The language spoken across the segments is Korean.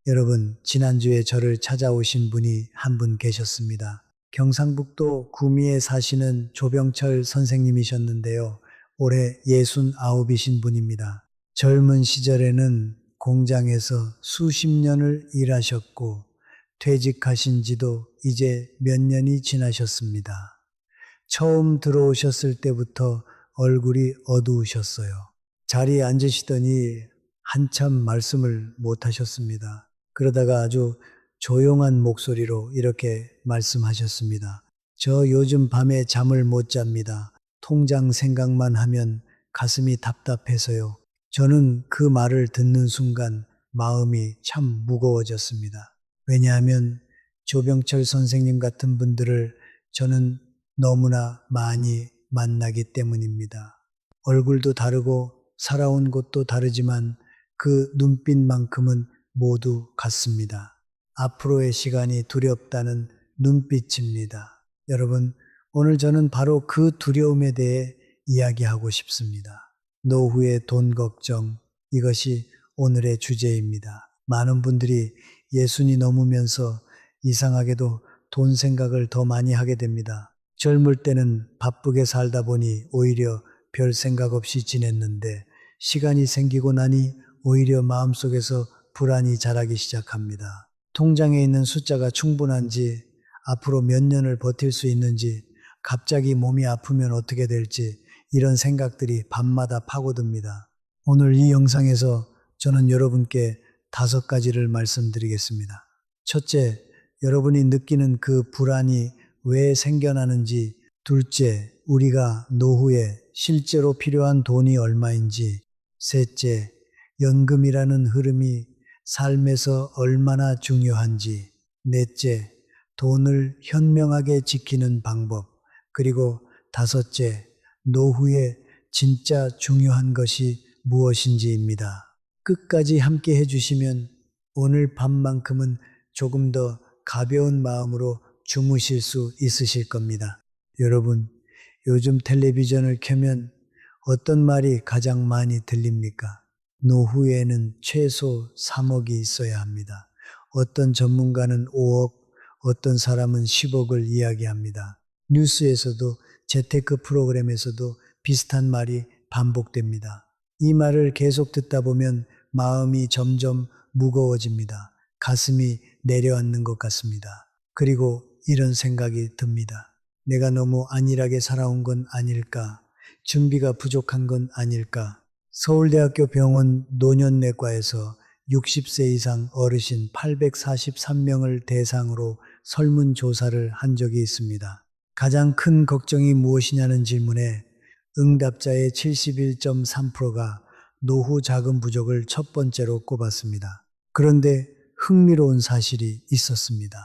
여러분, 지난주에 저를 찾아오신 분이 한 분 계셨습니다. 경상북도 구미에 사시는 조병철 선생님이셨는데요. 올해 69이신 분입니다. 젊은 시절에는 공장에서 수십 년을 일하셨고 퇴직하신 지도 이제 몇 년이 지나셨습니다. 처음 들어오셨을 때부터 얼굴이 어두우셨어요. 자리에 앉으시더니 한참 말씀을 못 하셨습니다. 그러다가 아주 조용한 목소리로 이렇게 말씀하셨습니다. 저 요즘 밤에 잠을 못 잡니다. 통장 생각만 하면 가슴이 답답해서요. 저는 그 말을 듣는 순간 마음이 참 무거워졌습니다. 왜냐하면 조병철 선생님 같은 분들을 저는 너무나 많이 만나기 때문입니다. 얼굴도 다르고 살아온 곳도 다르지만 그 눈빛만큼은 모두 같습니다. 앞으로의 시간이 두렵다는 눈빛입니다. 여러분, 오늘 저는 바로 그 두려움에 대해 이야기하고 싶습니다. 노후의 돈 걱정, 이것이 오늘의 주제입니다. 많은 분들이 예순이 넘으면서 이상하게도 돈 생각을 더 많이 하게 됩니다. 젊을 때는 바쁘게 살다 보니 오히려 별 생각 없이 지냈는데 시간이 생기고 나니 오히려 마음속에서 불안이 자라기 시작합니다. 통장에 있는 숫자가 충분한지, 앞으로 몇 년을 버틸 수 있는지, 갑자기 몸이 아프면 어떻게 될지 이런 생각들이 밤마다 파고듭니다. 오늘 이 영상에서 저는 여러분께 5가지를 말씀드리겠습니다. 첫째, 여러분이 느끼는 그 불안이 왜 생겨나는지, 둘째, 우리가 노후에 실제로 필요한 돈이 얼마인지, 셋째, 연금이라는 흐름이 삶에서 얼마나 중요한지, 넷째, 돈을 현명하게 지키는 방법, 그리고 다섯째, 노후에 진짜 중요한 것이 무엇인지입니다. 끝까지 함께 해주시면 오늘 밤만큼은 조금 더 가벼운 마음으로 주무실 수 있으실 겁니다. 여러분, 요즘 텔레비전을 켜면 어떤 말이 가장 많이 들립니까? 노후에는 최소 3억이 있어야 합니다. 어떤 전문가는 5억, 어떤 사람은 10억을 이야기합니다. 뉴스에서도 재테크 프로그램에서도 비슷한 말이 반복됩니다. 이 말을 계속 듣다 보면 마음이 점점 무거워집니다. 가슴이 내려앉는 것 같습니다. 그리고 이런 생각이 듭니다. 내가 너무 안일하게 살아온 건 아닐까? 준비가 부족한 건 아닐까? 서울대학교 병원 노년내과에서 60세 이상 어르신 843명을 대상으로 설문조사를 한 적이 있습니다. 가장 큰 걱정이 무엇이냐는 질문에 응답자의 71.3%가 노후 자금 부족을 첫 번째로 꼽았습니다. 그런데 흥미로운 사실이 있었습니다.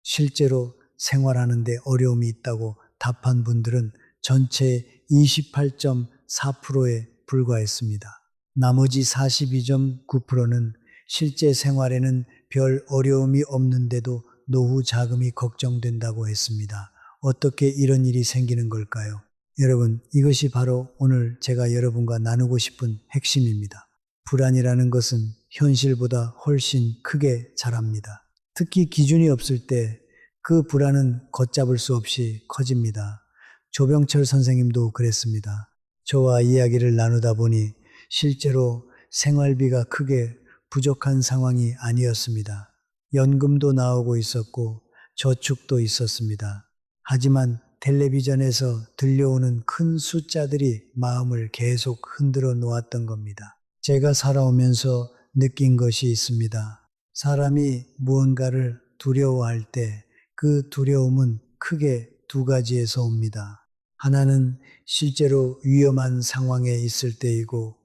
실제로 생활하는데 어려움이 있다고 답한 분들은 전체 28.4%에 불과했습니다. 나머지 42.9%는 실제 생활에는 별 어려움이 없는데도 노후 자금이 걱정된다고 했습니다. 어떻게 이런 일이 생기는 걸까요? 여러분, 이것이 바로 오늘 제가 여러분과 나누고 싶은 핵심입니다. 불안이라는 것은 현실보다 훨씬 크게 자랍니다. 특히 기준이 없을 때 그 불안은 걷잡을 수 없이 커집니다. 조병철 선생님도 그랬습니다. 저와 이야기를 나누다 보니 실제로 생활비가 크게 부족한 상황이 아니었습니다. 연금도 나오고 있었고 저축도 있었습니다. 하지만 텔레비전에서 들려오는 큰 숫자들이 마음을 계속 흔들어 놓았던 겁니다. 제가 살아오면서 느낀 것이 있습니다. 사람이 무언가를 두려워할 때 그 두려움은 크게 2가지에서 옵니다. 하나는 실제로 위험한 상황에 있을 때이고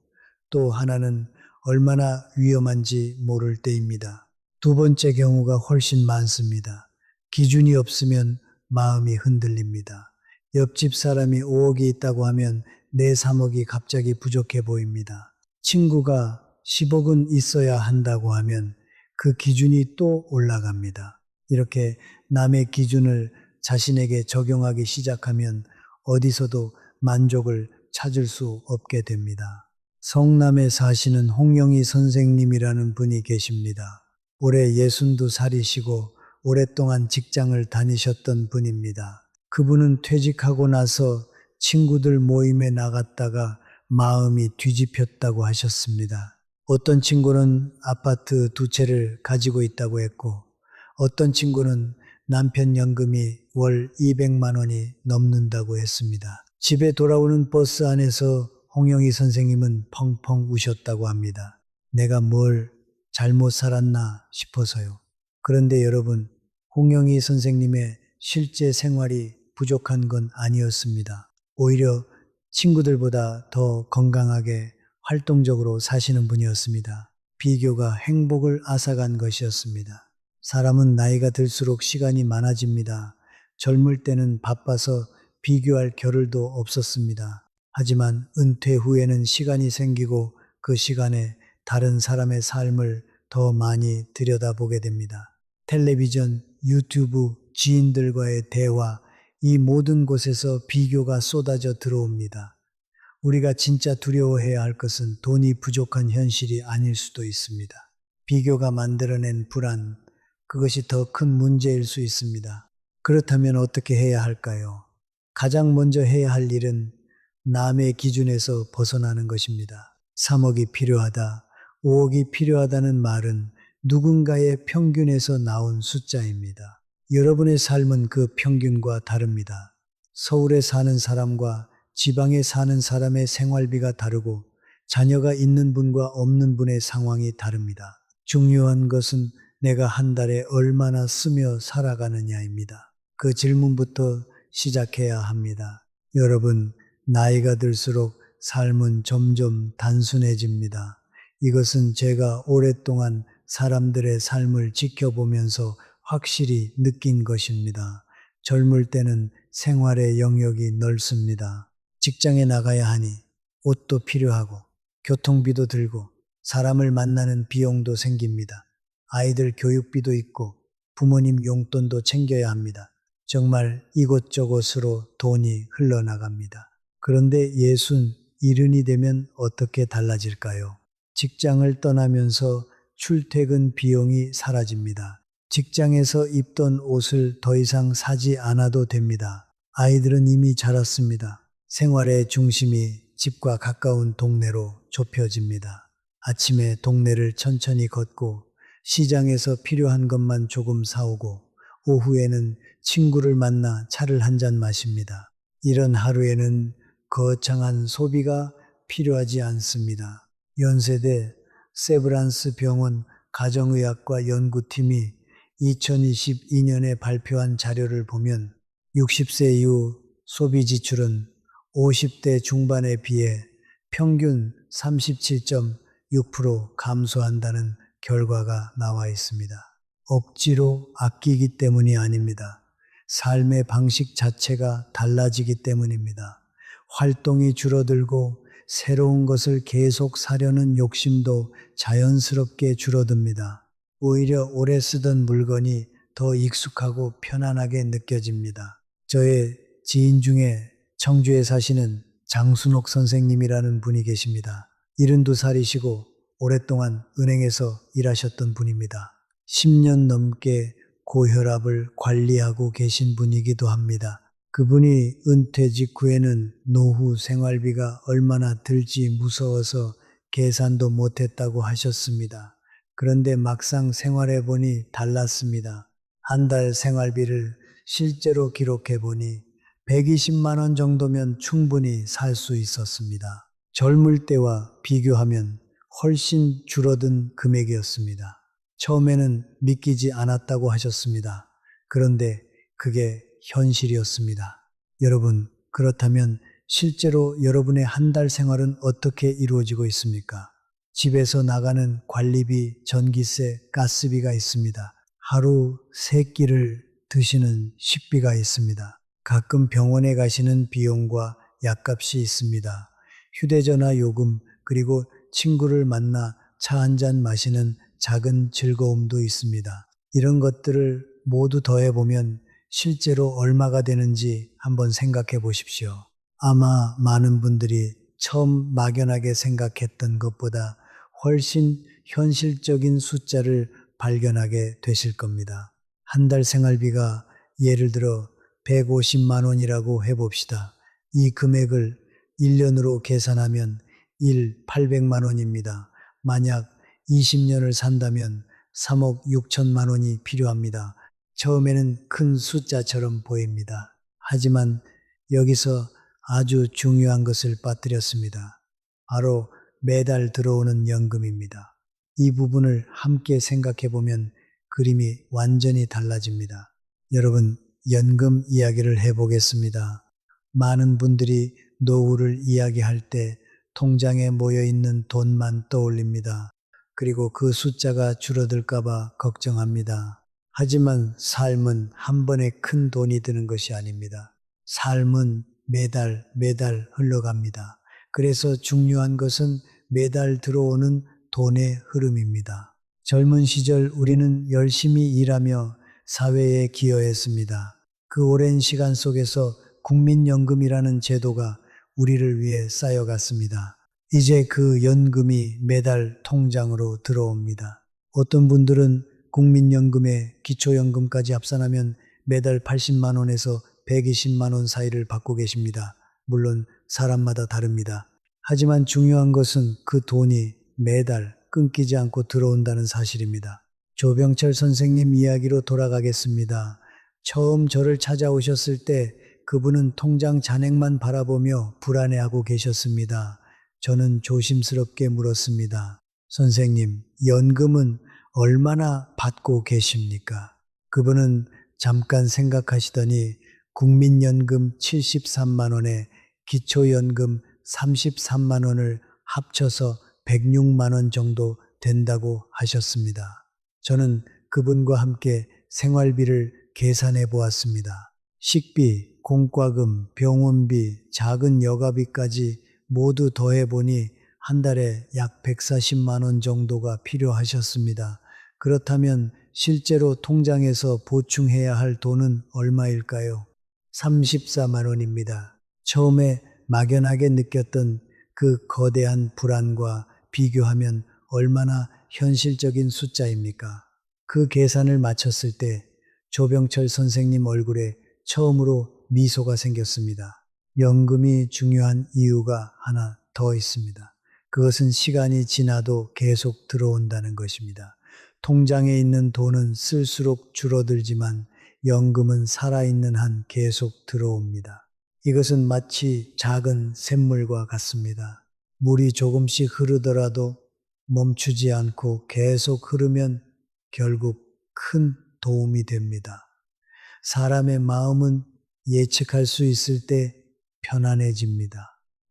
또 하나는 얼마나 위험한지 모를 때입니다. 두 번째 경우가 훨씬 많습니다. 기준이 없으면 마음이 흔들립니다. 옆집 사람이 5억이 있다고 하면 내 3억이 갑자기 부족해 보입니다. 친구가 10억은 있어야 한다고 하면 그 기준이 또 올라갑니다. 이렇게 남의 기준을 자신에게 적용하기 시작하면 어디서도 만족을 찾을 수 없게 됩니다. 성남에 사시는 홍영희 선생님이라는 분이 계십니다. 올해 62살이시고 오랫동안 직장을 다니셨던 분입니다. 그분은 퇴직하고 나서 친구들 모임에 나갔다가 마음이 뒤집혔다고 하셨습니다. 어떤 친구는 아파트 2채를 가지고 있다고 했고, 어떤 친구는 남편 연금이 월 200만 원이 넘는다고 했습니다. 집에 돌아오는 버스 안에서 홍영희 선생님은 펑펑 우셨다고 합니다. 내가 뭘 잘못 살았나 싶어서요. 그런데 여러분, 홍영희 선생님의 실제 생활이 부족한 건 아니었습니다. 오히려 친구들보다 더 건강하게 활동적으로 사시는 분이었습니다. 비교가 행복을 앗아간 것이었습니다. 사람은 나이가 들수록 시간이 많아집니다. 젊을 때는 바빠서 비교할 겨를도 없었습니다. 하지만 은퇴 후에는 시간이 생기고 그 시간에 다른 사람의 삶을 더 많이 들여다보게 됩니다. 텔레비전, 유튜브, 지인들과의 대화, 이 모든 곳에서 비교가 쏟아져 들어옵니다. 우리가 진짜 두려워해야 할 것은 돈이 부족한 현실이 아닐 수도 있습니다. 비교가 만들어낸 불안, 그것이 더 큰 문제일 수 있습니다. 그렇다면 어떻게 해야 할까요? 가장 먼저 해야 할 일은 남의 기준에서 벗어나는 것입니다. 3억이 필요하다, 5억이 필요하다는 말은 누군가의 평균에서 나온 숫자입니다. 여러분의 삶은 그 평균과 다릅니다. 서울에 사는 사람과 지방에 사는 사람의 생활비가 다르고 자녀가 있는 분과 없는 분의 상황이 다릅니다. 중요한 것은 내가 한 달에 얼마나 쓰며 살아가느냐입니다. 그 질문부터 시작해야 합니다. 여러분, 나이가 들수록 삶은 점점 단순해집니다. 이것은 제가 오랫동안 사람들의 삶을 지켜보면서 확실히 느낀 것입니다. 젊을 때는 생활의 영역이 넓습니다. 직장에 나가야 하니 옷도 필요하고 교통비도 들고 사람을 만나는 비용도 생깁니다. 아이들 교육비도 있고 부모님 용돈도 챙겨야 합니다. 정말 이곳저곳으로 돈이 흘러나갑니다. 그런데 70이 되면 어떻게 달라질까요? 직장을 떠나면서 출퇴근 비용이 사라집니다. 직장에서 입던 옷을 더 이상 사지 않아도 됩니다. 아이들은 이미 자랐습니다. 생활의 중심이 집과 가까운 동네로 좁혀집니다. 아침에 동네를 천천히 걷고 시장에서 필요한 것만 조금 사오고 오후에는 친구를 만나 차를 한 잔 마십니다. 이런 하루에는 거창한 소비가 필요하지 않습니다. 연세대 세브란스 병원 가정의학과 연구팀이 2022년에 발표한 자료를 보면 60세 이후 소비 지출은 50대 중반에 비해 평균 37.6% 감소한다는 결과가 나와 있습니다. 억지로 아끼기 때문이 아닙니다. 삶의 방식 자체가 달라지기 때문입니다. 활동이 줄어들고 새로운 것을 계속 사려는 욕심도 자연스럽게 줄어듭니다. 오히려 오래 쓰던 물건이 더 익숙하고 편안하게 느껴집니다. 저의 지인 중에 청주에 사시는 장순옥 선생님이라는 분이 계십니다. 72살이시고 오랫동안 은행에서 일하셨던 분입니다. 10년 넘게 고혈압을 관리하고 계신 분이기도 합니다. 그분이 은퇴 직후에는 노후 생활비가 얼마나 들지 무서워서 계산도 못했다고 하셨습니다. 그런데 막상 생활해 보니 달랐습니다. 한 달 생활비를 실제로 기록해 보니 120만 원 정도면 충분히 살 수 있었습니다. 젊을 때와 비교하면 훨씬 줄어든 금액이었습니다. 처음에는 믿기지 않았다고 하셨습니다. 그런데 그게 현실이었습니다. 여러분, 그렇다면 실제로 여러분의 한 달 생활은 어떻게 이루어지고 있습니까? 집에서 나가는 관리비, 전기세, 가스비가 있습니다. 하루 3끼를 드시는 식비가 있습니다. 가끔 병원에 가시는 비용과 약값이 있습니다. 휴대전화 요금, 그리고 친구를 만나 차 한 잔 마시는 작은 즐거움도 있습니다. 이런 것들을 모두 더해보면 실제로 얼마가 되는지 한번 생각해 보십시오. 아마 많은 분들이 처음 막연하게 생각했던 것보다 훨씬 현실적인 숫자를 발견하게 되실 겁니다. 한 달 생활비가 예를 들어 150만 원이라고 해봅시다. 이 금액을 1년으로 계산하면 800만 원입니다. 만약 20년을 산다면 3억 6천만 원이 필요합니다. 처음에는 큰 숫자처럼 보입니다. 하지만 여기서 아주 중요한 것을 빠뜨렸습니다. 바로 매달 들어오는 연금입니다. 이 부분을 함께 생각해 보면 그림이 완전히 달라집니다. 여러분, 연금 이야기를 해보겠습니다. 많은 분들이 노후를 이야기할 때 통장에 모여 있는 돈만 떠올립니다. 그리고 그 숫자가 줄어들까봐 걱정합니다. 하지만 삶은 한 번에 큰 돈이 드는 것이 아닙니다. 삶은 매달 흘러갑니다. 그래서 중요한 것은 매달 들어오는 돈의 흐름입니다. 젊은 시절 우리는 열심히 일하며 사회에 기여했습니다. 그 오랜 시간 속에서 국민연금이라는 제도가 우리를 위해 쌓여갔습니다. 이제 그 연금이 매달 통장으로 들어옵니다. 어떤 분들은 국민연금에 기초연금까지 합산하면 매달 80만 원에서 120만 원 사이를 받고 계십니다. 물론 사람마다 다릅니다. 하지만 중요한 것은 그 돈이 매달 끊기지 않고 들어온다는 사실입니다. 조병철 선생님 이야기로 돌아가겠습니다. 처음 저를 찾아오셨을 때 그분은 통장 잔액만 바라보며 불안해하고 계셨습니다. 저는 조심스럽게 물었습니다. 선생님, 연금은 얼마나 받고 계십니까? 그분은 잠깐 생각하시더니 국민연금 73만 원에 기초연금 33만 원을 합쳐서 106만 원 정도 된다고 하셨습니다. 저는 그분과 함께 생활비를 계산해 보았습니다. 식비, 공과금, 병원비, 작은 여가비까지 모두 더해보니 한 달에 약 140만 원 정도가 필요하셨습니다. 그렇다면 실제로 통장에서 보충해야 할 돈은 얼마일까요? 34만 원입니다. 처음에 막연하게 느꼈던 그 거대한 불안과 비교하면 얼마나 현실적인 숫자입니까? 그 계산을 마쳤을 때 조병철 선생님 얼굴에 처음으로 미소가 생겼습니다. 연금이 중요한 이유가 하나 더 있습니다. 그것은 시간이 지나도 계속 들어온다는 것입니다. 통장에 있는 돈은 쓸수록 줄어들지만 연금은 살아있는 한 계속 들어옵니다. 이것은 마치 작은 샘물과 같습니다. 물이 조금씩 흐르더라도 멈추지 않고 계속 흐르면 결국 큰 도움이 됩니다. 사람의 마음은 예측할 수 있을 때 편안해집니다.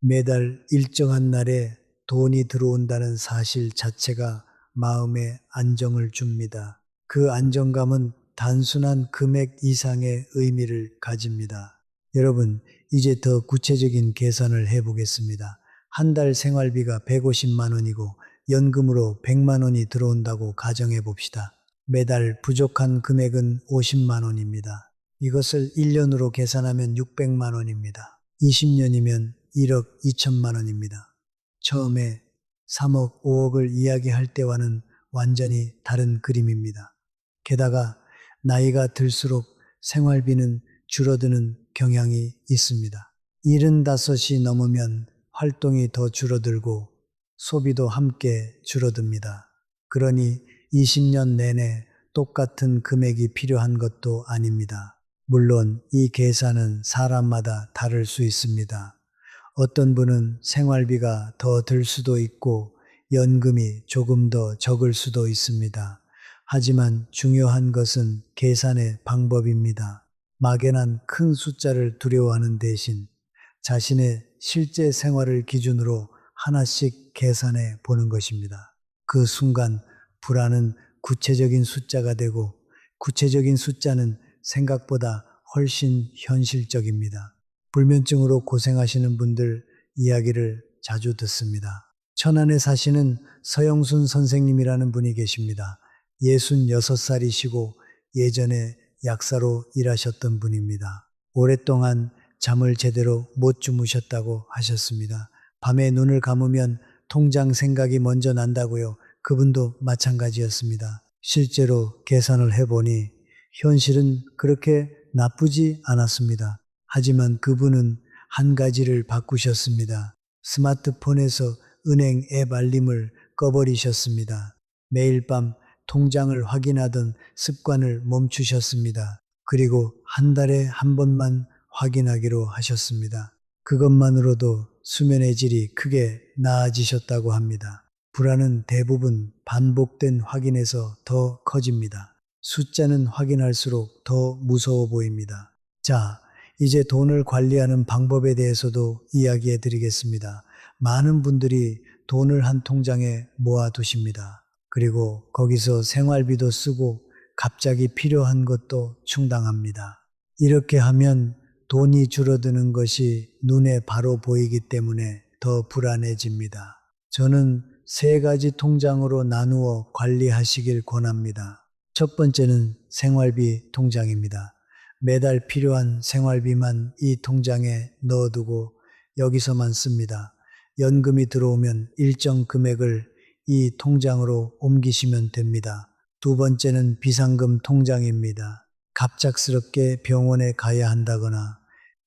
매달 일정한 날에 돈이 들어온다는 사실 자체가 마음에 안정을 줍니다. 그 안정감은 단순한 금액 이상의 의미를 가집니다. 여러분, 이제 더 구체적인 계산을 해보겠습니다. 한 달 생활비가 150만 원이고 연금으로 100만 원이 들어온다고 가정해 봅시다. 매달 부족한 금액은 50만 원입니다. 이것을 1년으로 계산하면 600만 원입니다. 20년이면 1억 2천만 원입니다. 처음에 3억, 5억을 이야기할 때와는 완전히 다른 그림입니다. 게다가 나이가 들수록 생활비는 줄어드는 경향이 있습니다. 75이 넘으면 활동이 더 줄어들고 소비도 함께 줄어듭니다. 그러니 20년 내내 똑같은 금액이 필요한 것도 아닙니다. 물론 이 계산은 사람마다 다를 수 있습니다. 어떤 분은 생활비가 더 들 수도 있고 연금이 조금 더 적을 수도 있습니다. 하지만 중요한 것은 계산의 방법입니다. 막연한 큰 숫자를 두려워하는 대신 자신의 실제 생활을 기준으로 하나씩 계산해 보는 것입니다. 그 순간 불안은 구체적인 숫자가 되고 구체적인 숫자는 생각보다 훨씬 현실적입니다. 불면증으로 고생하시는 분들 이야기를 자주 듣습니다. 천안에 사시는 서영순 선생님이라는 분이 계십니다. 66살이시고 예전에 약사로 일하셨던 분입니다. 오랫동안 잠을 제대로 못 주무셨다고 하셨습니다. 밤에 눈을 감으면 통장 생각이 먼저 난다고요. 그분도 마찬가지였습니다. 실제로 계산을 해보니 현실은 그렇게 나쁘지 않았습니다. 하지만 그분은 한 가지를 바꾸셨습니다. 스마트폰에서 은행 앱 알림을 꺼버리셨습니다. 매일 밤 통장을 확인하던 습관을 멈추셨습니다. 그리고 한 달에 한 번만 확인하기로 하셨습니다. 그것만으로도 수면의 질이 크게 나아지셨다고 합니다. 불안은 대부분 반복된 확인에서 더 커집니다. 숫자는 확인할수록 더 무서워 보입니다. 자, 이제 돈을 관리하는 방법에 대해서도 이야기해 드리겠습니다. 많은 분들이 돈을 한 통장에 모아 두십니다. 그리고 거기서 생활비도 쓰고 갑자기 필요한 것도 충당합니다. 이렇게 하면 돈이 줄어드는 것이 눈에 바로 보이기 때문에 더 불안해집니다. 저는 세 가지 통장으로 나누어 관리하시길 권합니다. 첫 번째는 생활비 통장입니다. 매달 필요한 생활비만 이 통장에 넣어두고 여기서만 씁니다. 연금이 들어오면 일정 금액을 이 통장으로 옮기시면 됩니다. 두 번째는 비상금 통장입니다. 갑작스럽게 병원에 가야 한다거나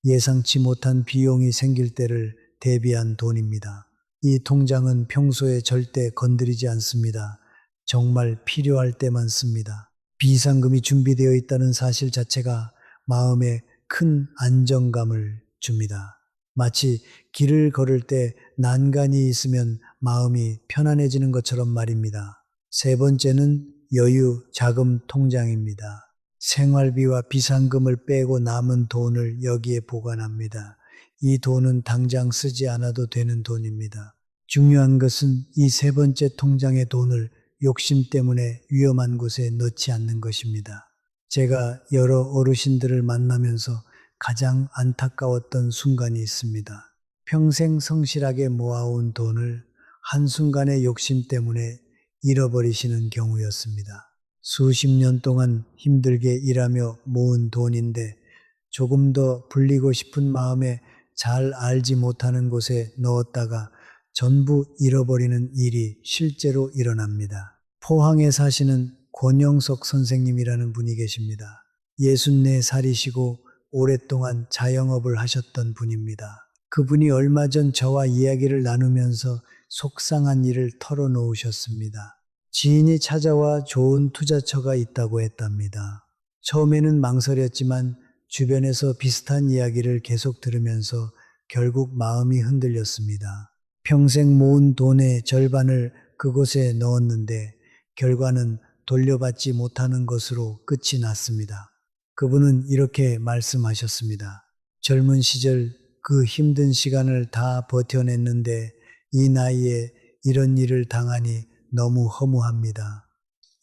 예상치 못한 비용이 생길 때를 대비한 돈입니다. 이 통장은 평소에 절대 건드리지 않습니다. 정말 필요할 때만 씁니다. 비상금이 준비되어 있다는 사실 자체가 마음에 큰 안정감을 줍니다. 마치 길을 걸을 때 난간이 있으면 마음이 편안해지는 것처럼 말입니다. 세 번째는 여유 자금 통장입니다. 생활비와 비상금을 빼고 남은 돈을 여기에 보관합니다. 이 돈은 당장 쓰지 않아도 되는 돈입니다. 중요한 것은 이 세 번째 통장의 돈을 욕심 때문에 위험한 곳에 넣지 않는 것입니다. 제가 여러 어르신들을 만나면서 가장 안타까웠던 순간이 있습니다. 평생 성실하게 모아온 돈을 한순간의 욕심 때문에 잃어버리시는 경우였습니다. 수십 년 동안 힘들게 일하며 모은 돈인데 조금 더 불리고 싶은 마음에 잘 알지 못하는 곳에 넣었다가 전부 잃어버리는 일이 실제로 일어납니다. 포항에 사시는 권영석 선생님이라는 분이 계십니다. 64살이시고 오랫동안 자영업을 하셨던 분입니다. 그분이 얼마 전 저와 이야기를 나누면서 속상한 일을 털어놓으셨습니다. 지인이 찾아와 좋은 투자처가 있다고 했답니다. 처음에는 망설였지만 주변에서 비슷한 이야기를 계속 들으면서 결국 마음이 흔들렸습니다. 평생 모은 돈의 절반을 그곳에 넣었는데 결과는 돌려받지 못하는 것으로 끝이 났습니다. 그분은 이렇게 말씀하셨습니다. 젊은 시절 그 힘든 시간을 다 버텨냈는데 이 나이에 이런 일을 당하니 너무 허무합니다.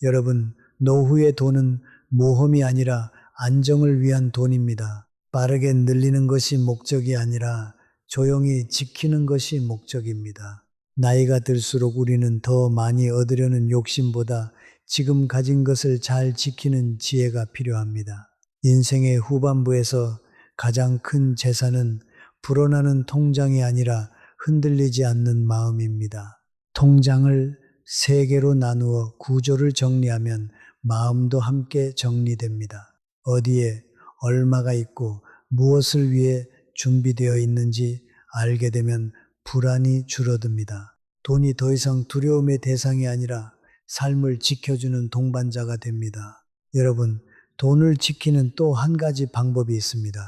여러분, 노후의 돈은 모험이 아니라 안정을 위한 돈입니다. 빠르게 늘리는 것이 목적이 아니라 조용히 지키는 것이 목적입니다. 나이가 들수록 우리는 더 많이 얻으려는 욕심보다 지금 가진 것을 잘 지키는 지혜가 필요합니다. 인생의 후반부에서 가장 큰 재산은 불어나는 통장이 아니라 흔들리지 않는 마음입니다. 통장을 세 개로 나누어 구조를 정리하면 마음도 함께 정리됩니다. 어디에 얼마가 있고 무엇을 위해 준비되어 있는지 알게 되면 불안이 줄어듭니다. 돈이 더 이상 두려움의 대상이 아니라 삶을 지켜주는 동반자가 됩니다. 여러분, 돈을 지키는 또 한 가지 방법이 있습니다.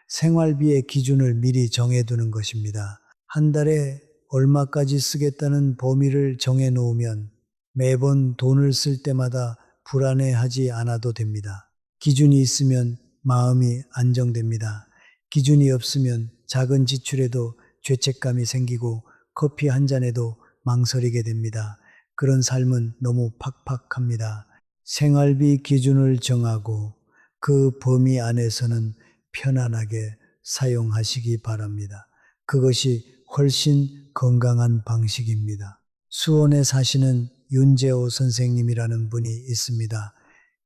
생활비의 기준을 미리 정해두는 것입니다. 한 달에 얼마까지 쓰겠다는 범위를 정해놓으면 매번 돈을 쓸 때마다 불안해하지 않아도 됩니다. 기준이 있으면 마음이 안정됩니다. 기준이 없으면 작은 지출에도 죄책감이 생기고 커피 한 잔에도 망설이게 됩니다. 그런 삶은 너무 팍팍합니다. 생활비 기준을 정하고 그 범위 안에서는 편안하게 사용하시기 바랍니다. 그것이 훨씬 건강한 방식입니다. 수원에 사시는 윤재호 선생님이라는 분이 있습니다.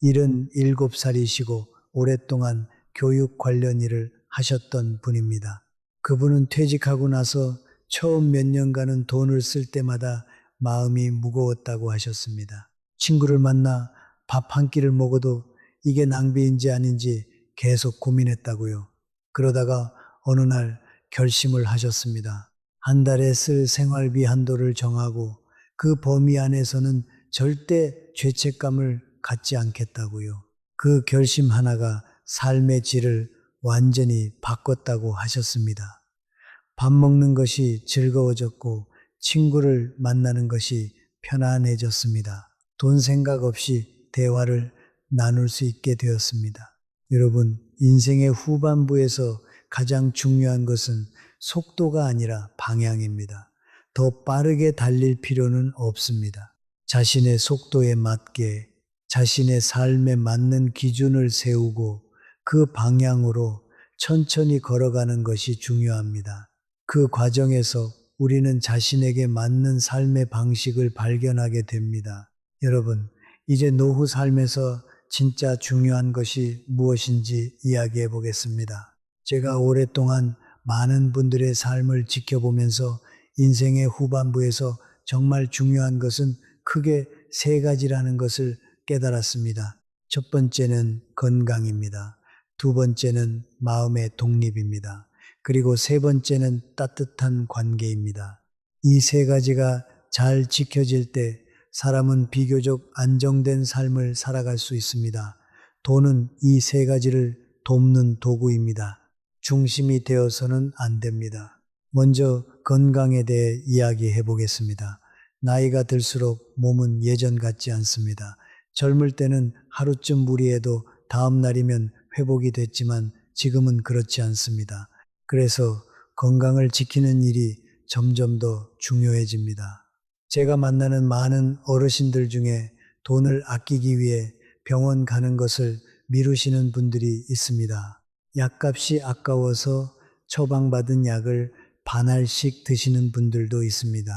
77살이시고 오랫동안 교육 관련 일을 하셨던 분입니다. 그분은 퇴직하고 나서 처음 몇 년간은 돈을 쓸 때마다 마음이 무거웠다고 하셨습니다. 친구를 만나 밥 한 끼를 먹어도 이게 낭비인지 아닌지 계속 고민했다고요. 그러다가 어느 날 결심을 하셨습니다. 한 달에 쓸 생활비 한도를 정하고 그 범위 안에서는 절대 죄책감을 갖지 않겠다고요. 그 결심 하나가 삶의 질을 완전히 바꿨다고 하셨습니다. 밥 먹는 것이 즐거워졌고 친구를 만나는 것이 편안해졌습니다. 돈 생각 없이 대화를 나눌 수 있게 되었습니다. 여러분, 인생의 후반부에서 가장 중요한 것은 속도가 아니라 방향입니다. 더 빠르게 달릴 필요는 없습니다. 자신의 속도에 맞게 자신의 삶에 맞는 기준을 세우고 그 방향으로 천천히 걸어가는 것이 중요합니다. 그 과정에서 우리는 자신에게 맞는 삶의 방식을 발견하게 됩니다. 여러분, 이제 노후 삶에서 진짜 중요한 것이 무엇인지 이야기해 보겠습니다. 제가 오랫동안 많은 분들의 삶을 지켜보면서 인생의 후반부에서 정말 중요한 것은 크게 세 가지라는 것을 깨달았습니다. 첫 번째는 건강입니다. 두 번째는 마음의 독립입니다. 그리고 세 번째는 따뜻한 관계입니다. 이 세 가지가 잘 지켜질 때 사람은 비교적 안정된 삶을 살아갈 수 있습니다. 돈은 이 세 가지를 돕는 도구입니다. 중심이 되어서는 안 됩니다. 먼저 건강에 대해 이야기해 보겠습니다. 나이가 들수록 몸은 예전 같지 않습니다. 젊을 때는 하루쯤 무리해도 다음 날이면 회복이 됐지만 지금은 그렇지 않습니다. 그래서 건강을 지키는 일이 점점 더 중요해집니다. 제가 만나는 많은 어르신들 중에 돈을 아끼기 위해 병원 가는 것을 미루시는 분들이 있습니다. 약값이 아까워서 처방받은 약을 반알씩 드시는 분들도 있습니다.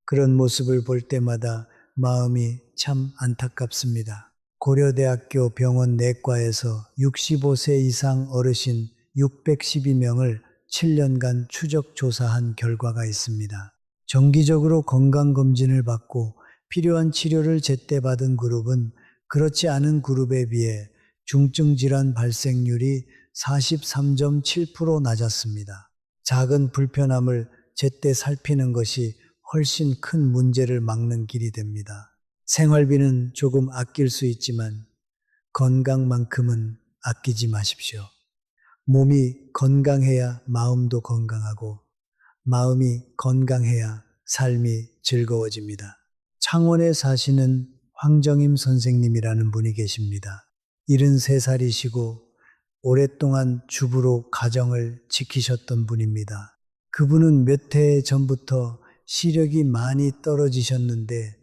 그런 모습을 볼 때마다 마음이 참 안타깝습니다. 고려대학교 병원 내과에서 65세 이상 어르신 612명을 7년간 추적 조사한 결과가 있습니다. 정기적으로 건강검진을 받고 필요한 치료를 제때 받은 그룹은 그렇지 않은 그룹에 비해 중증 질환 발생률이 43.7% 낮았습니다. 작은 불편함을 제때 살피는 것이 훨씬 큰 문제를 막는 길이 됩니다. 생활비는 조금 아낄 수 있지만 건강만큼은 아끼지 마십시오. 몸이 건강해야 마음도 건강하고 마음이 건강해야 삶이 즐거워집니다. 창원에 사시는 황정임 선생님이라는 분이 계십니다. 73살이시고 오랫동안 주부로 가정을 지키셨던 분입니다. 그분은 몇 해 전부터 시력이 많이 떨어지셨는데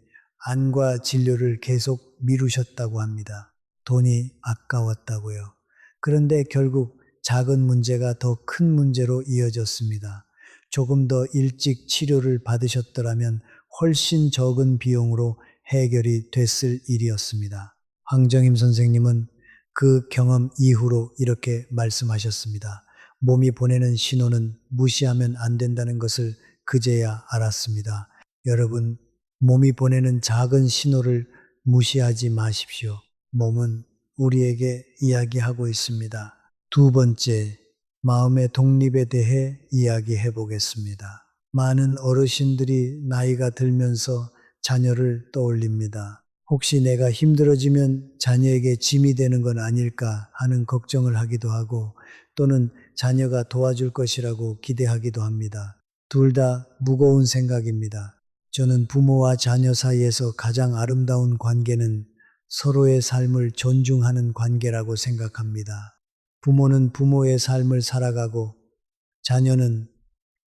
안과 진료를 계속 미루셨다고 합니다. 돈이 아까웠다고요. 그런데 결국 작은 문제가 더 큰 문제로 이어졌습니다. 조금 더 일찍 치료를 받으셨더라면 훨씬 적은 비용으로 해결이 됐을 일이었습니다. 황정임 선생님은 그 경험 이후로 이렇게 말씀하셨습니다. 몸이 보내는 신호는 무시하면 안 된다는 것을 그제야 알았습니다. 여러분, 몸이 보내는 작은 신호를 무시하지 마십시오. 몸은 우리에게 이야기하고 있습니다. 두 번째, 마음의 독립에 대해 이야기해 보겠습니다. 많은 어르신들이 나이가 들면서 자녀를 떠올립니다. 혹시 내가 힘들어지면 자녀에게 짐이 되는 건 아닐까 하는 걱정을 하기도 하고 또는 자녀가 도와줄 것이라고 기대하기도 합니다. 둘 다 무거운 생각입니다. 저는 부모와 자녀 사이에서 가장 아름다운 관계는 서로의 삶을 존중하는 관계라고 생각합니다. 부모는 부모의 삶을 살아가고 자녀는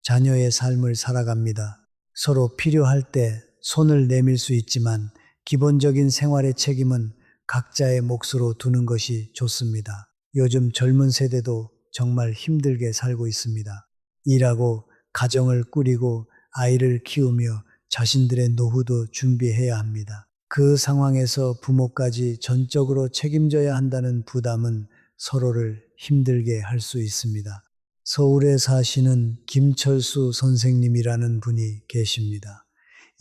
자녀의 삶을 살아갑니다. 서로 필요할 때 손을 내밀 수 있지만 기본적인 생활의 책임은 각자의 몫으로 두는 것이 좋습니다. 요즘 젊은 세대도 정말 힘들게 살고 있습니다. 일하고 가정을 꾸리고 아이를 키우며 자신들의 노후도 준비해야 합니다. 그 상황에서 부모까지 전적으로 책임져야 한다는 부담은 서로를 힘들게 할 수 있습니다. 서울에 사시는 김철수 선생님이라는 분이 계십니다.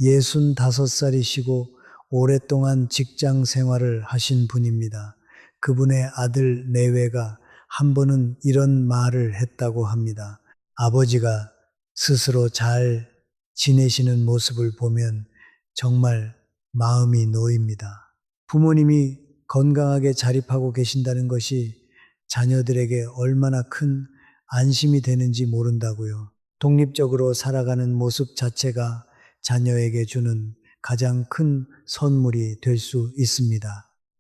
65살이시고 오랫동안 직장 생활을 하신 분입니다. 그분의 아들 내외가 한 번은 이런 말을 했다고 합니다. 아버지가 스스로 잘 지내시는 모습을 보면 정말 마음이 놓입니다. 부모님이 건강하게 자립하고 계신다는 것이 자녀들에게 얼마나 큰 안심이 되는지 모른다고요. 독립적으로 살아가는 모습 자체가 자녀에게 주는 가장 큰 선물이 될 수 있습니다.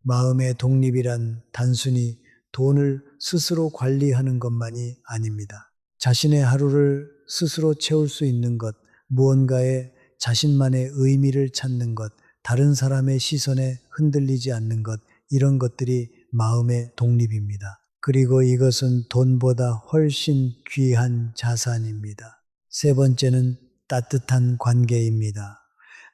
마음의 독립이란 단순히 돈을 스스로 관리하는 것만이 아닙니다. 자신의 하루를 스스로 채울 수 있는 것, 무언가에 자신만의 의미를 찾는 것, 다른 사람의 시선에 흔들리지 않는 것, 이런 것들이 마음의 독립입니다. 그리고 이것은 돈보다 훨씬 귀한 자산입니다. 세 번째는 따뜻한 관계입니다.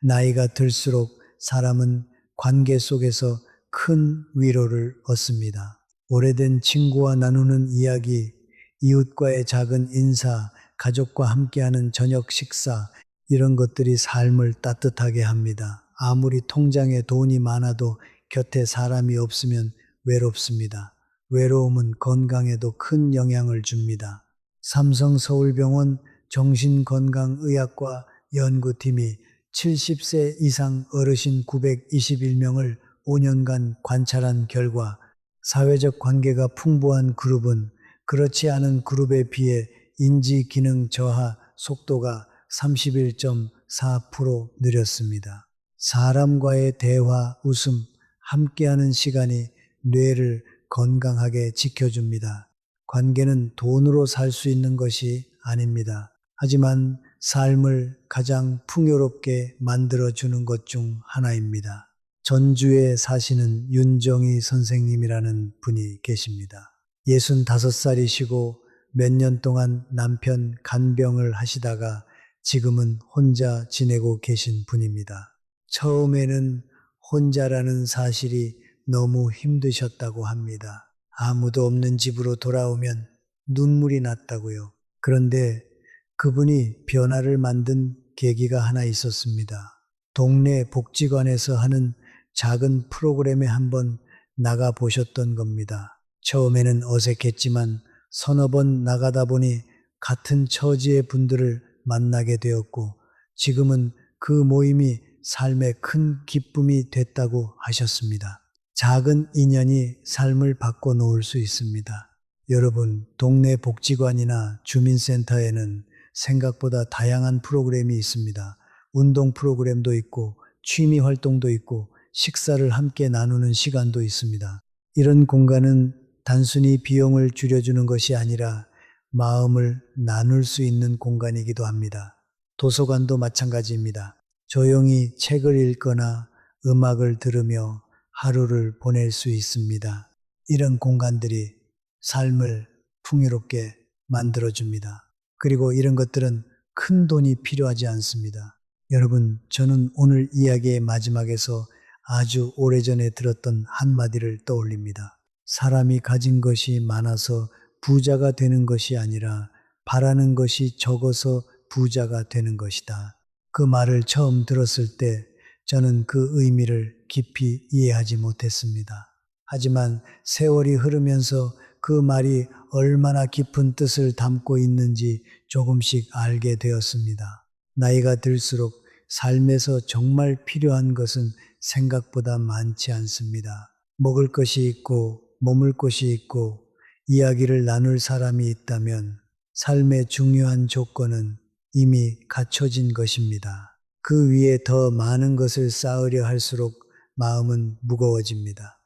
나이가 들수록 사람은 관계 속에서 큰 위로를 얻습니다. 오래된 친구와 나누는 이야기, 이웃과의 작은 인사, 가족과 함께하는 저녁 식사, 이런 것들이 삶을 따뜻하게 합니다. 아무리 통장에 돈이 많아도 곁에 사람이 없으면 외롭습니다. 외로움은 건강에도 큰 영향을 줍니다. 삼성서울병원 정신건강의학과 연구팀이 70세 이상 어르신 921명을 5년간 관찰한 결과 사회적 관계가 풍부한 그룹은 그렇지 않은 그룹에 비해 인지 기능 저하 속도가 31.4% 느렸습니다. 사람과의 대화, 웃음, 함께하는 시간이 뇌를 건강하게 지켜줍니다. 관계는 돈으로 살 수 있는 것이 아닙니다. 하지만 삶을 가장 풍요롭게 만들어주는 것 중 하나입니다. 전주에 사시는 윤정희 선생님이라는 분이 계십니다. 65살이시고 몇 년 동안 남편 간병을 하시다가 지금은 혼자 지내고 계신 분입니다. 처음에는 혼자라는 사실이 너무 힘드셨다고 합니다. 아무도 없는 집으로 돌아오면 눈물이 났다고요. 그런데 그분이 변화를 만든 계기가 하나 있었습니다. 동네 복지관에서 하는 작은 프로그램에 한번 나가 보셨던 겁니다. 처음에는 어색했지만 서너 번 나가다 보니 같은 처지의 분들을 만나게 되었고 지금은 그 모임이 삶의 큰 기쁨이 됐다고 하셨습니다. 작은 인연이 삶을 바꿔놓을 수 있습니다. 여러분, 동네 복지관이나 주민센터에는 생각보다 다양한 프로그램이 있습니다. 운동 프로그램도 있고 취미 활동도 있고 식사를 함께 나누는 시간도 있습니다. 이런 공간은 단순히 비용을 줄여주는 것이 아니라 마음을 나눌 수 있는 공간이기도 합니다. 도서관도 마찬가지입니다. 조용히 책을 읽거나 음악을 들으며 하루를 보낼 수 있습니다. 이런 공간들이 삶을 풍요롭게 만들어줍니다. 그리고 이런 것들은 큰 돈이 필요하지 않습니다. 여러분, 저는 오늘 이야기의 마지막에서 아주 오래전에 들었던 한마디를 떠올립니다. 사람이 가진 것이 많아서 부자가 되는 것이 아니라 바라는 것이 적어서 부자가 되는 것이다. 그 말을 처음 들었을 때 저는 그 의미를 깊이 이해하지 못했습니다. 하지만 세월이 흐르면서 그 말이 얼마나 깊은 뜻을 담고 있는지 조금씩 알게 되었습니다. 나이가 들수록 삶에서 정말 필요한 것은 생각보다 많지 않습니다. 먹을 것이 있고 머물 곳이 있고 이야기를 나눌 사람이 있다면 삶의 중요한 조건은 이미 갖춰진 것입니다. 그 위에 더 많은 것을 쌓으려 할수록 마음은 무거워집니다.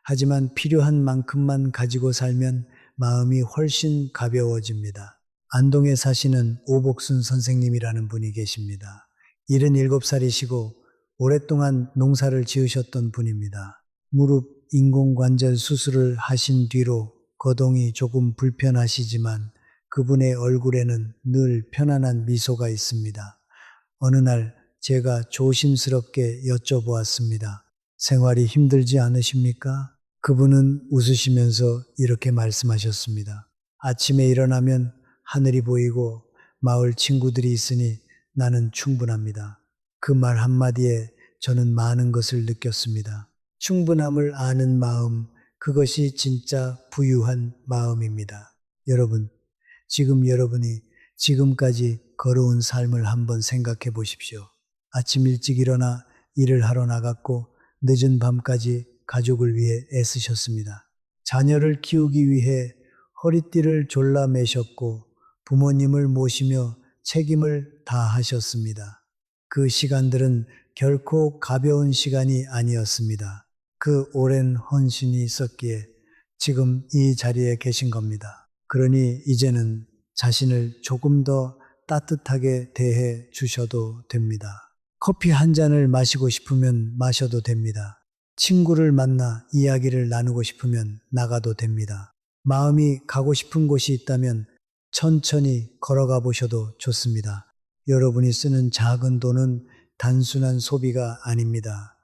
하지만 필요한 만큼만 가지고 살면 마음이 훨씬 가벼워집니다. 안동에 사시는 오복순 선생님이라는 분이 계십니다. 77살이시고 오랫동안 농사를 지으셨던 분입니다. 무릎 인공관절 수술을 하신 뒤로 거동이 조금 불편하시지만 그분의 얼굴에는 늘 편안한 미소가 있습니다. 어느 날 제가 조심스럽게 여쭤보았습니다. 생활이 힘들지 않으십니까? 그분은 웃으시면서 이렇게 말씀하셨습니다. 아침에 일어나면 하늘이 보이고 마을 친구들이 있으니 나는 충분합니다. 그 말 한마디에 저는 많은 것을 느꼈습니다. 충분함을 아는 마음, 그것이 진짜 부유한 마음입니다. 여러분, 지금 여러분이 지금까지 걸어온 삶을 한번 생각해 보십시오. 아침 일찍 일어나 일을 하러 나갔고 늦은 밤까지 가족을 위해 애쓰셨습니다. 자녀를 키우기 위해 허리띠를 졸라 매셨고 부모님을 모시며 책임을 다하셨습니다. 그 시간들은 결코 가벼운 시간이 아니었습니다. 그 오랜 헌신이 있었기에 지금 이 자리에 계신 겁니다. 그러니 이제는 자신을 조금 더 따뜻하게 대해 주셔도 됩니다. 커피 한 잔을 마시고 싶으면 마셔도 됩니다. 친구를 만나 이야기를 나누고 싶으면 나가도 됩니다. 마음이 가고 싶은 곳이 있다면 천천히 걸어가 보셔도 좋습니다. 여러분이 쓰는 작은 돈은 단순한 소비가 아닙니다.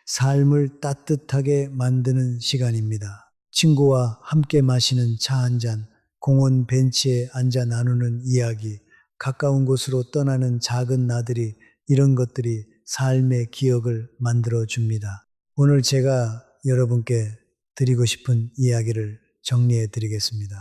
삶을 따뜻하게 만드는 시간입니다. 친구와 함께 마시는 차 한 잔, 공원 벤치에 앉아 나누는 이야기, 가까운 곳으로 떠나는 작은 나들이, 이런 것들이 삶의 기억을 만들어 줍니다. 오늘 제가 여러분께 드리고 싶은 이야기를 정리해 드리겠습니다.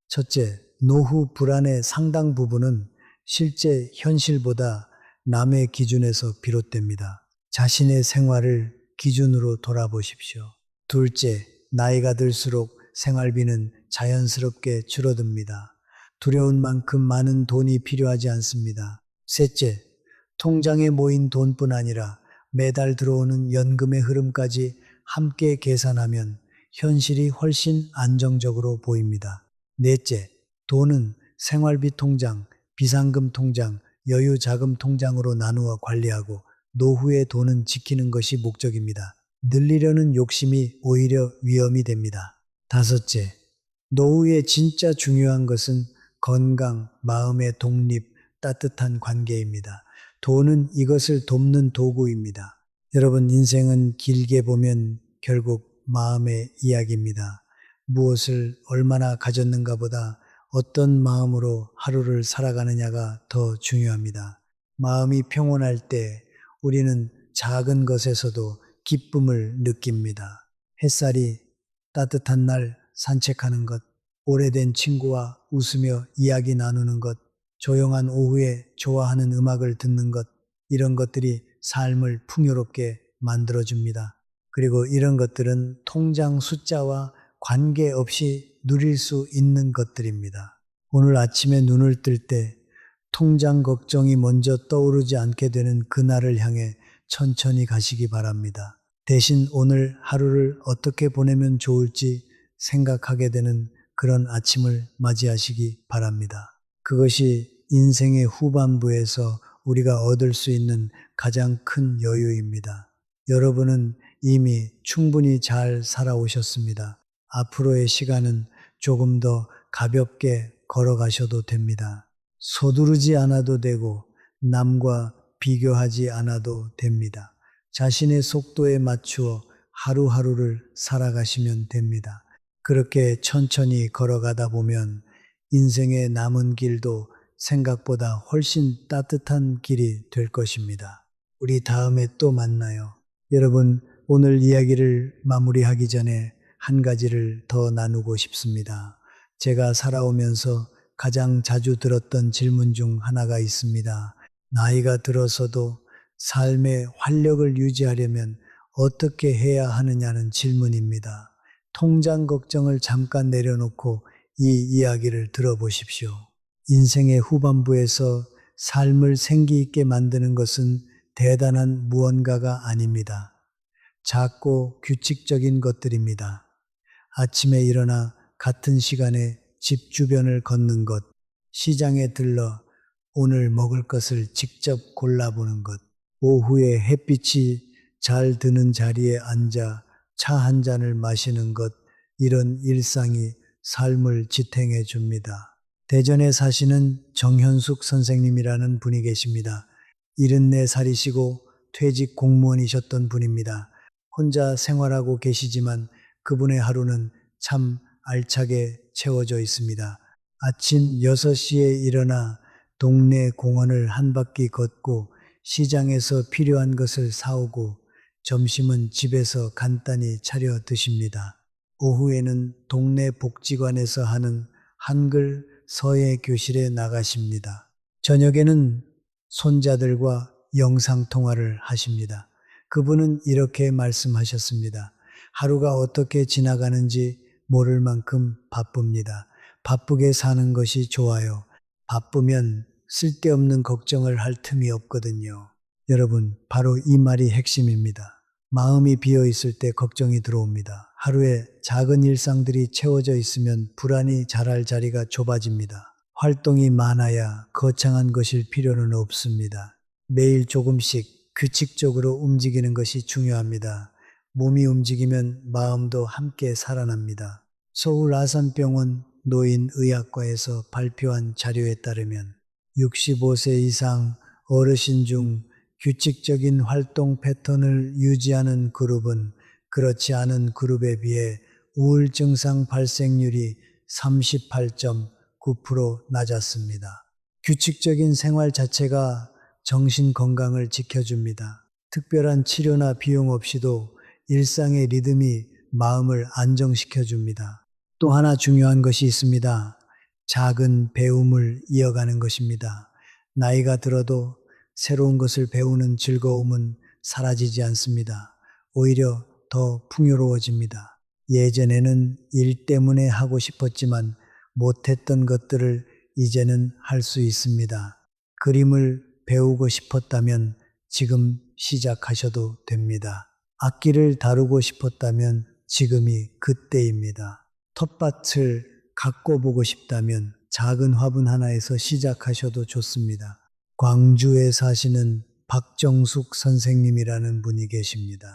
첫째, 노후 불안의 상당 부분은 실제 현실보다 남의 기준에서 비롯됩니다. 자신의 생활을 기준으로 돌아보십시오. 둘째, 나이가 들수록 생활비는 자연스럽게 줄어듭니다. 두려운 만큼 많은 돈이 필요하지 않습니다. 셋째, 통장에 모인 돈뿐 아니라 매달 들어오는 연금의 흐름까지 함께 계산하면 현실이 훨씬 안정적으로 보입니다. 넷째, 돈은 생활비 통장, 비상금 통장, 여유자금 통장으로 나누어 관리하고 노후의 돈은 지키는 것이 목적입니다. 늘리려는 욕심이 오히려 위험이 됩니다. 다섯째, 노후에 진짜 중요한 것은 건강, 마음의 독립, 따뜻한 관계입니다. 돈은 이것을 돕는 도구입니다. 여러분, 인생은 길게 보면 결국 마음의 이야기입니다. 무엇을 얼마나 가졌는가 보다 어떤 마음으로 하루를 살아가느냐가 더 중요합니다. 마음이 평온할 때 우리는 작은 것에서도 기쁨을 느낍니다. 햇살이 따뜻한 날 산책하는 것, 오래된 친구와 웃으며 이야기 나누는 것, 조용한 오후에 좋아하는 음악을 듣는 것, 이런 것들이 삶을 풍요롭게 만들어줍니다. 그리고 이런 것들은 통장 숫자와 관계없이 누릴 수 있는 것들입니다. 오늘 아침에 눈을 뜰 때 통장 걱정이 먼저 떠오르지 않게 되는 그날을 향해 천천히 가시기 바랍니다. 대신 오늘 하루를 어떻게 보내면 좋을지 생각하게 되는 그런 아침을 맞이하시기 바랍니다. 그것이 인생의 후반부에서 우리가 얻을 수 있는 가장 큰 여유입니다. 여러분은 이미 충분히 잘 살아오셨습니다. 앞으로의 시간은 조금 더 가볍게 걸어가셔도 됩니다. 서두르지 않아도 되고 남과 비교하지 않아도 됩니다. 자신의 속도에 맞추어 하루하루를 살아가시면 됩니다. 그렇게 천천히 걸어가다 보면 인생의 남은 길도 생각보다 훨씬 따뜻한 길이 될 것입니다. 우리 다음에 또 만나요. 여러분, 오늘 이야기를 마무리하기 전에 한 가지를 더 나누고 싶습니다. 제가 살아오면서 가장 자주 들었던 질문 중 하나가 있습니다. 나이가 들어서도 삶의 활력을 유지하려면 어떻게 해야 하느냐는 질문입니다. 통장 걱정을 잠깐 내려놓고 이 이야기를 들어보십시오. 인생의 후반부에서 삶을 생기 있게 만드는 것은 대단한 무언가가 아닙니다. 작고 규칙적인 것들입니다. 아침에 일어나 같은 시간에 집 주변을 걷는 것, 시장에 들러 오늘 먹을 것을 직접 골라보는 것, 오후에 햇빛이 잘 드는 자리에 앉아 차 한 잔을 마시는 것, 이런 일상이 삶을 지탱해 줍니다. 대전에 사시는 정현숙 선생님이라는 분이 계십니다. 74살이시고 퇴직 공무원이셨던 분입니다. 혼자 생활하고 계시지만 그분의 하루는 참 알차게 채워져 있습니다. 아침 6시에 일어나 동네 공원을 한 바퀴 걷고 시장에서 필요한 것을 사오고 점심은 집에서 간단히 차려 드십니다. 오후에는 동네 복지관에서 하는 한글 서예 교실에 나가십니다. 저녁에는 손자들과 영상통화를 하십니다. 그분은 이렇게 말씀하셨습니다. 하루가 어떻게 지나가는지 모를 만큼 바쁩니다. 바쁘게 사는 것이 좋아요. 바쁘면 쓸데없는 걱정을 할 틈이 없거든요. 여러분, 바로 이 말이 핵심입니다. 마음이 비어 있을 때 걱정이 들어옵니다. 하루에 작은 일상들이 채워져 있으면 불안이 자랄 자리가 좁아집니다. 활동이 많아야 거창한 것일 필요는 없습니다. 매일 조금씩 규칙적으로 움직이는 것이 중요합니다. 몸이 움직이면 마음도 함께 살아납니다. 서울 아산병원 노인의학과에서 발표한 자료에 따르면 65세 이상 어르신 중 규칙적인 활동 패턴을 유지하는 그룹은 그렇지 않은 그룹에 비해 우울증상 발생률이 38.9% 낮았습니다. 규칙적인 생활 자체가 정신 건강을 지켜줍니다. 특별한 치료나 비용 없이도 일상의 리듬이 마음을 안정시켜줍니다. 또 하나 중요한 것이 있습니다. 작은 배움을 이어가는 것입니다. 나이가 들어도 새로운 것을 배우는 즐거움은 사라지지 않습니다. 오히려 더 풍요로워집니다. 예전에는 일 때문에 하고 싶었지만 못했던 것들을 이제는 할 수 있습니다. 그림을 배우고 싶었다면 지금 시작하셔도 됩니다. 악기를 다루고 싶었다면 지금이 그때입니다. 텃밭을 가꿔 보고 싶다면 작은 화분 하나에서 시작하셔도 좋습니다. 광주에 사시는 박정숙 선생님이라는 분이 계십니다.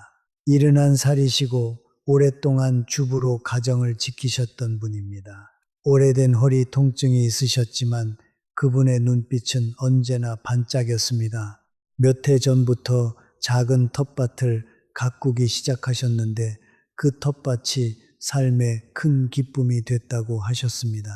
71살이시고 오랫동안 주부로 가정을 지키셨던 분입니다. 오래된 허리 통증이 있으셨지만 그분의 눈빛은 언제나 반짝였습니다. 몇 해 전부터 작은 텃밭을 가꾸기 시작하셨는데 그 텃밭이 삶의 큰 기쁨이 됐다고 하셨습니다.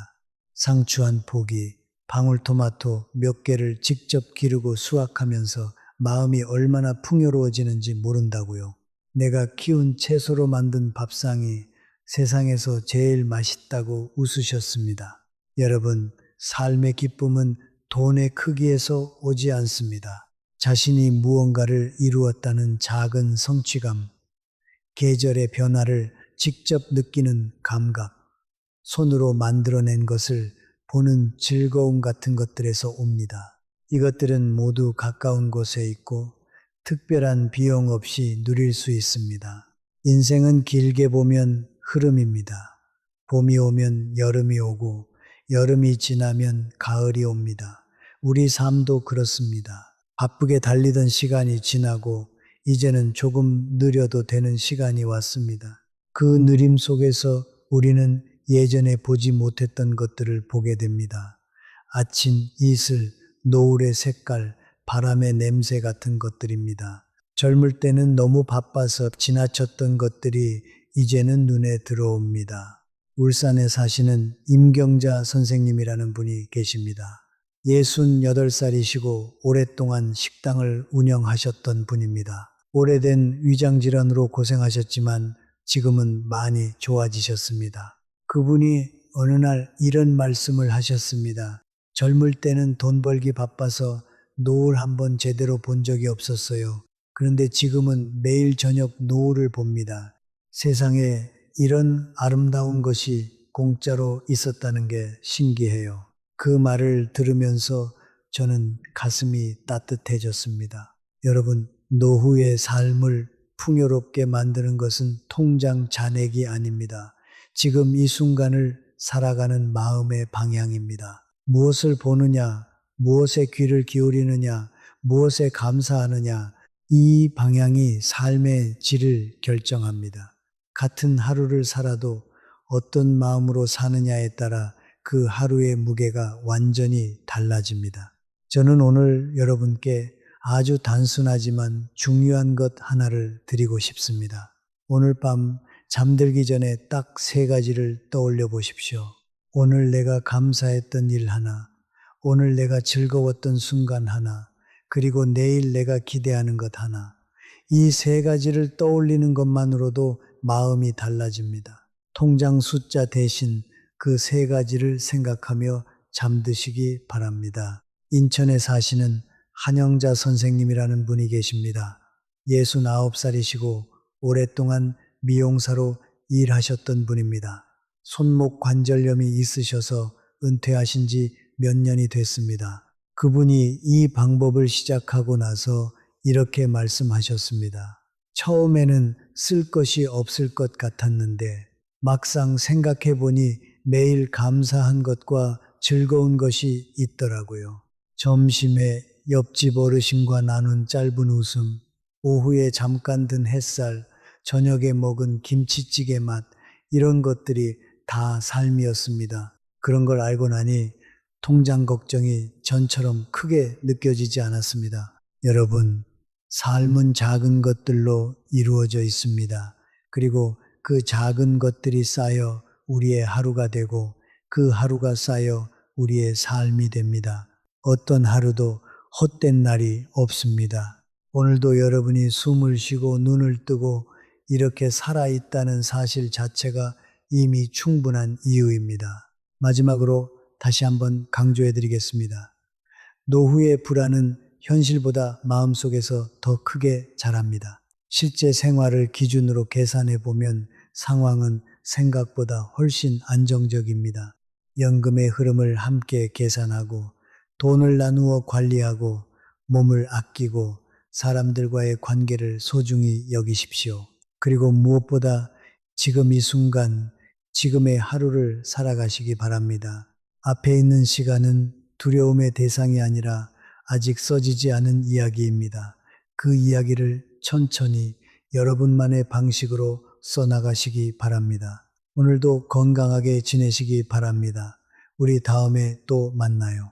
상추 한 포기, 방울토마토 몇 개를 직접 기르고 수확하면서 마음이 얼마나 풍요로워지는지 모른다고요. 내가 키운 채소로 만든 밥상이 세상에서 제일 맛있다고 웃으셨습니다. 여러분, 삶의 기쁨은 돈의 크기에서 오지 않습니다. 자신이 무언가를 이루었다는 작은 성취감, 계절의 변화를 직접 느끼는 감각, 손으로 만들어낸 것을 보는 즐거움 같은 것들에서 옵니다. 이것들은 모두 가까운 곳에 있고 특별한 비용 없이 누릴 수 있습니다. 인생은 길게 보면 흐름입니다. 봄이 오면 여름이 오고 여름이 지나면 가을이 옵니다. 우리 삶도 그렇습니다. 바쁘게 달리던 시간이 지나고 이제는 조금 느려도 되는 시간이 왔습니다. 그 느림 속에서 우리는 예전에 보지 못했던 것들을 보게 됩니다. 아침 이슬, 노을의 색깔, 바람의 냄새 같은 것들입니다. 젊을 때는 너무 바빠서 지나쳤던 것들이 이제는 눈에 들어옵니다. 울산에 사시는 임경자 선생님이라는 분이 계십니다. 68살이시고 오랫동안 식당을 운영하셨던 분입니다. 오래된 위장질환으로 고생하셨지만 지금은 많이 좋아지셨습니다. 그분이 어느 날 이런 말씀을 하셨습니다. 젊을 때는 돈 벌기 바빠서 노을 한번 제대로 본 적이 없었어요. 그런데 지금은 매일 저녁 노을을 봅니다. 세상에 이런 아름다운 것이 공짜로 있었다는 게 신기해요. 그 말을 들으면서 저는 가슴이 따뜻해졌습니다. 여러분, 노후의 삶을 풍요롭게 만드는 것은 통장 잔액이 아닙니다. 지금 이 순간을 살아가는 마음의 방향입니다. 무엇을 보느냐, 무엇에 귀를 기울이느냐, 무엇에 감사하느냐, 이 방향이 삶의 질을 결정합니다. 같은 하루를 살아도 어떤 마음으로 사느냐에 따라 그 하루의 무게가 완전히 달라집니다. 저는 오늘 여러분께 아주 단순하지만 중요한 것 하나를 드리고 싶습니다. 오늘 밤 잠들기 전에 딱 3가지를 떠올려 보십시오. 오늘 내가 감사했던 일 하나, 오늘 내가 즐거웠던 순간 하나, 그리고 내일 내가 기대하는 것 하나. 이 세 가지를 떠올리는 것만으로도 마음이 달라집니다. 통장 숫자 대신 그 세 가지를 생각하며 잠드시기 바랍니다. 인천에 사시는 한영자 선생님이라는 분이 계십니다. 69살이시고 오랫동안 미용사로 일하셨던 분입니다. 손목 관절염이 있으셔서 은퇴하신 지 몇 년이 됐습니다. 그분이 이 방법을 시작하고 나서 이렇게 말씀하셨습니다. 처음에는 쓸 것이 없을 것 같았는데 막상 생각해 보니 매일 감사한 것과 즐거운 것이 있더라고요. 점심에 옆집 어르신과 나눈 짧은 웃음, 오후에 잠깐 든 햇살, 저녁에 먹은 김치찌개 맛, 이런 것들이 다 삶이었습니다. 그런 걸 알고 나니 통장 걱정이 전처럼 크게 느껴지지 않았습니다. 여러분, 삶은 작은 것들로 이루어져 있습니다. 그리고 그 작은 것들이 쌓여 우리의 하루가 되고 그 하루가 쌓여 우리의 삶이 됩니다. 어떤 하루도 헛된 날이 없습니다. 오늘도 여러분이 숨을 쉬고 눈을 뜨고 이렇게 살아있다는 사실 자체가 이미 충분한 이유입니다. 마지막으로 다시 한번 강조해 드리겠습니다. 노후의 불안은 현실보다 마음속에서 더 크게 자랍니다. 실제 생활을 기준으로 계산해 보면 상황은 생각보다 훨씬 안정적입니다. 연금의 흐름을 함께 계산하고 돈을 나누어 관리하고 몸을 아끼고 사람들과의 관계를 소중히 여기십시오. 그리고 무엇보다 지금 이 순간, 지금의 하루를 살아가시기 바랍니다. 앞에 있는 시간은 두려움의 대상이 아니라 아직 써지지 않은 이야기입니다. 그 이야기를 천천히 여러분만의 방식으로 써나가시기 바랍니다. 오늘도 건강하게 지내시기 바랍니다. 우리 다음에 또 만나요.